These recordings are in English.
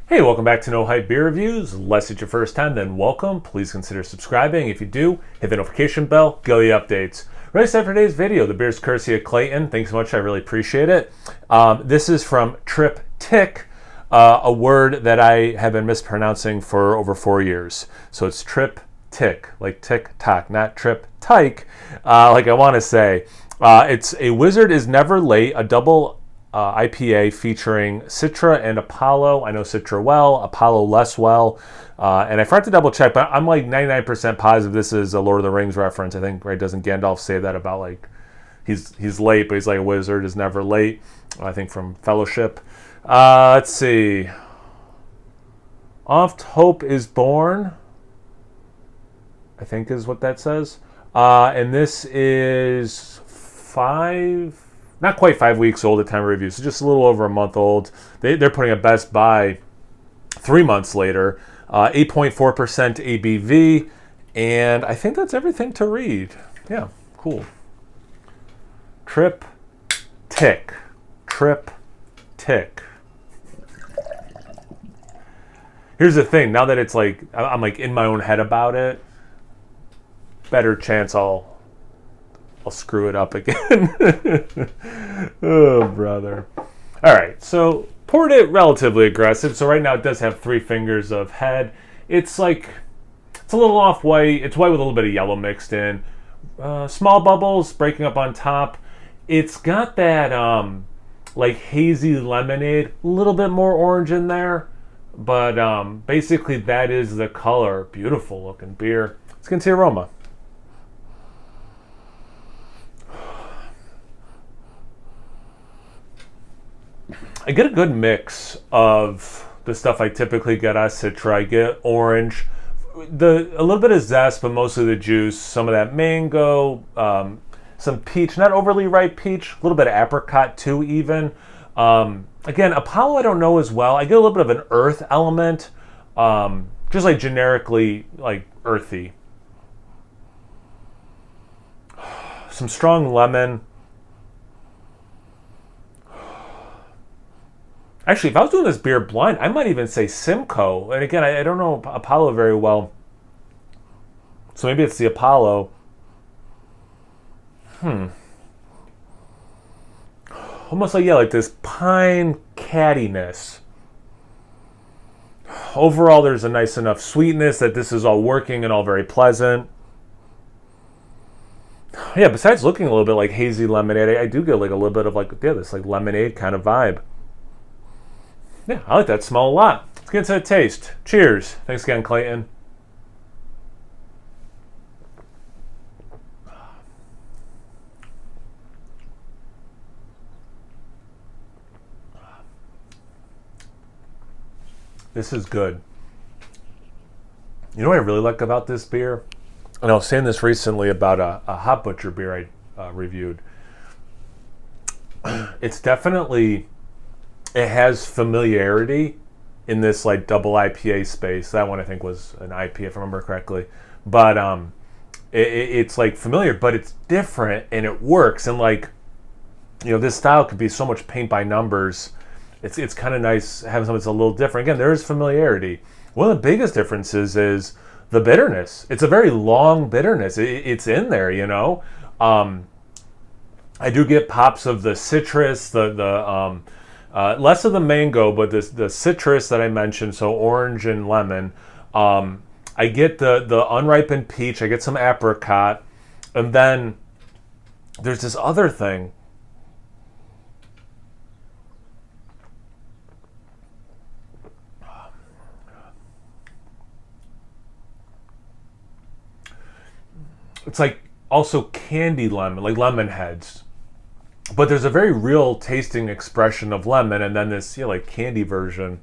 Hey, welcome back to No Hype Beer Reviews. Unless it's your first time, then welcome. Please consider subscribing. If you do, hit the notification bell, get the updates. Ready to start for today's video. The beer's courtesy of Clayton. Thanks so much. I really appreciate it. This is from Triptych, a word that I have been mispronouncing for over 4 years. So it's Triptych, like tick-tock, not Triptych, like I want to say. It's A Wizard is Never Late, a double IPA featuring Citra and Apollo. I know Citra well, Apollo less well. And I forgot to double check, but I'm like 99% positive this is a Lord of the Rings reference. I think, right, doesn't Gandalf say that about like, he's late, but he's like a wizard is never late. I think from Fellowship. Let's see. Oft Hope is Born, I think is what that says. And this is not quite 5 weeks old at time of review, so just a little over a month old. They're putting a Best Buy 3 months later. 8.4% ABV, and I think that's everything to read. Yeah, cool. Triptych. Here's the thing, now that it's like, I'm like in my own head about it, better chance I'll screw it up again. Oh, brother. All right, so poured it relatively aggressive. So right now it does have 3 fingers of head. It's like, it's a little off-white. It's white with a little bit of yellow mixed in. Small bubbles breaking up on top. It's got that like hazy lemonade, a little bit more orange in there. But basically that is the color. Beautiful looking beer. Let's get into the aroma. I get a good mix of the stuff I typically get out of Citra. I get orange, a little bit of zest, but mostly the juice, some of that mango, some peach, not overly ripe peach, a little bit of apricot too even. Again, Apollo I don't know as well. I get a little bit of an earth element, just like generically like earthy. Some strong lemon. Actually, if I was doing this beer blind, I might even say Simcoe. And again, I don't know Apollo very well. So maybe it's the Apollo. Almost like, yeah, like this pine cattiness. Overall, there's a nice enough sweetness that this is all working and all very pleasant. Yeah, besides looking a little bit like hazy lemonade, I do get like a little bit of like, yeah, this like lemonade kind of vibe. Yeah, I like that smell a lot. Let's get into the taste. Cheers. Thanks again, Clayton. This is good. You know what I really like about this beer? And I was saying this recently about a Hop Butcher beer I reviewed. It's definitely... It has familiarity in this like double IPA space. That one I think was an IPA if I remember correctly. But it's like familiar, but it's different and it works. And like, you know, this style could be so much paint by numbers. It's kind of nice having something that's a little different. Again, there is familiarity. One of the biggest differences is the bitterness. It's a very long bitterness. It's in there, you know. I do get pops of the citrus, less of the mango, but the citrus that I mentioned, so orange and lemon. I get the unripened peach. I get some apricot. And then there's this other thing. It's like also candy lemon, like lemon heads. But there's a very real tasting expression of lemon, and then this, you know, like candy version.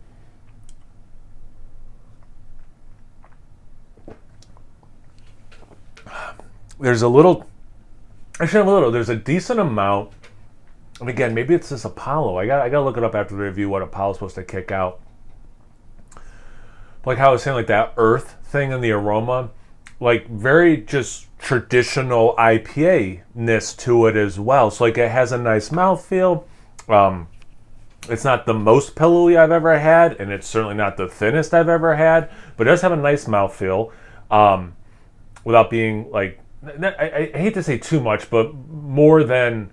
There's there's a decent amount. And again, maybe it's this Apollo. I gotta look it up after the review what Apollo's supposed to kick out. Like how I was saying, like that earth thing in the aroma, like very just traditional IPA-ness to it as well. So like it has a nice mouthfeel. It's not the most pillowy I've ever had, and it's certainly not the thinnest I've ever had, but it does have a nice mouthfeel without being like, I hate to say too much, but more than,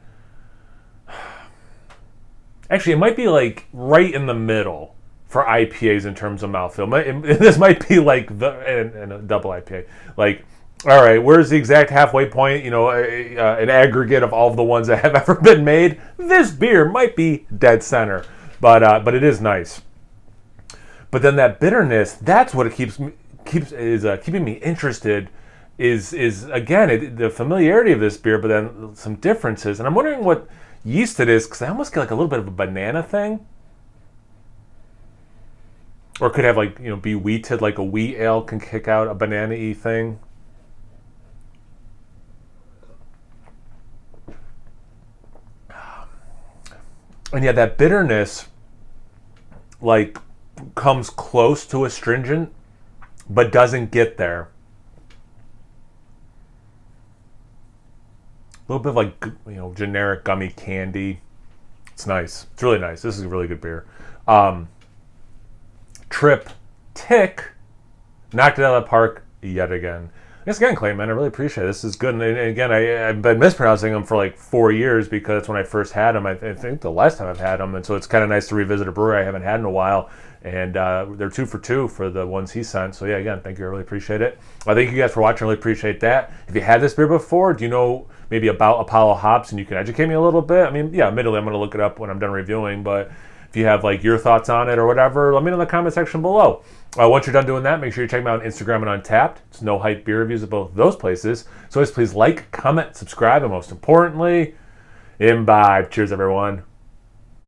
actually, it might be like right in the middle for IPAs in terms of mouthfeel. This might be like and a double IPA. Like, all right, where's the exact halfway point? You know, an aggregate of all of the ones that have ever been made. This beer might be dead center, but it is nice. But then that bitterness, that's what it keeping me interested. Is again the familiarity of this beer, but then some differences, and I'm wondering what yeast it is, because I almost get like a little bit of a banana thing, or it could have like, you know, be wheated, like a wheat ale can kick out a banana-y thing. And yeah, that bitterness like comes close to astringent, but doesn't get there. A little bit of like, you know, generic gummy candy. It's nice. It's really nice. This is a really good beer. Triptych knocked it out of the park yet again. Thanks again, Clayton, man. I really appreciate it. This is good. And again, I've been mispronouncing them for like 4 years because that's when I first had them. I think the last time I've had them. And so it's kind of nice to revisit a brewery I haven't had in a while. And they're 2 for 2 for the ones he sent. So yeah, again, thank you. I really appreciate it. Thank you guys for watching. I really appreciate that. If you had this beer before, do you know maybe about Apollo hops and you can educate me a little bit? I mean, yeah, admittedly, I'm going to look it up when I'm done reviewing, but if you have like your thoughts on it or whatever, let me know in the comment section below. Once you're done doing that, make sure you check me out on Instagram and Untappd. It's No Hype Beer Reviews at both those places. So always please like, comment, subscribe, and most importantly, imbibe. Cheers, everyone.